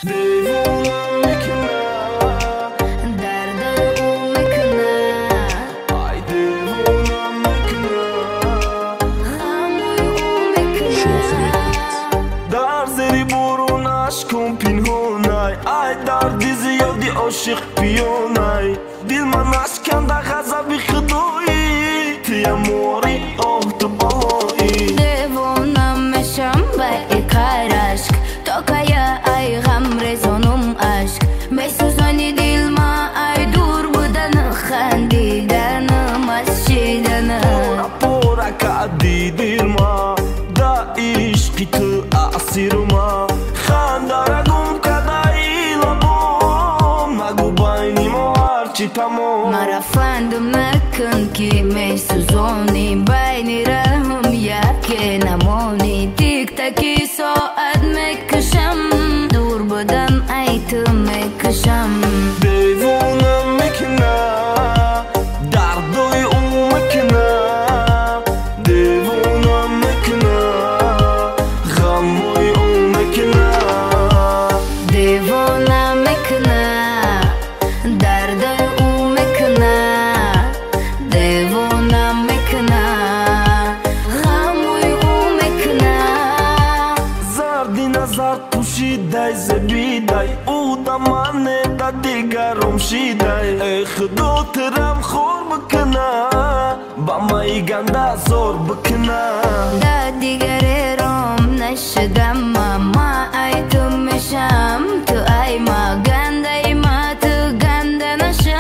دیوونم میکنه درد او میکنه ای دیوونم میکنه غموی او میکنه در زیر برونش کن پنهونای ای دردی زیادی عاشق پیونای دل من اشکنده غضب خدایی تیموری آه تو بهایی دیوونم میشم به ایکار عشق تو که ای غم رزونم عشق میسوزانی دل ما ای دور بودن خندیدن مسجدن پورا پورا کردی دل ما دا عشقی تو اسیر ما خنده را گم کرده ای لبام نگو بین ما هرچی تمام مرا فندم نکن که میسوزانی بین رحم یکی نمانی تیک تکی ساعت میکشم دور بودن ای تو میکشم دیوونم میکنه دردای او میکنه دیوونم میکنه غمای او میکنه دیوانم میکنه درد او میکنه دیوانم میکنه غموی او میکنه زردی نظر پوشیده زبیده او دا منه دا دیگرم شیده ای خدا ترم خور بکنه با مای گنده زور بکنه دا دیگر روم نشدم ما ای تو میشم تو ای ما گنده ما تو گنده نشه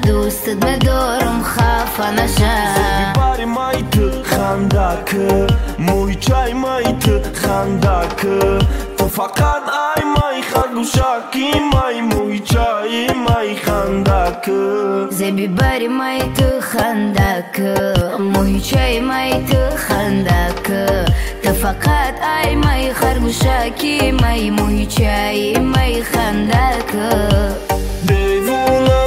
دوستت بدارم خفه نشه باری مای تو خنده که موی چای مای تو خنده که تو فقط ای مای خرگوشکی مای موی چای مای خنده که زبی باری مای تو خنده که موی چای مای تو خنده که تو فقط ای مای خرگوشکی مای موی چای مای خنده که دیوونه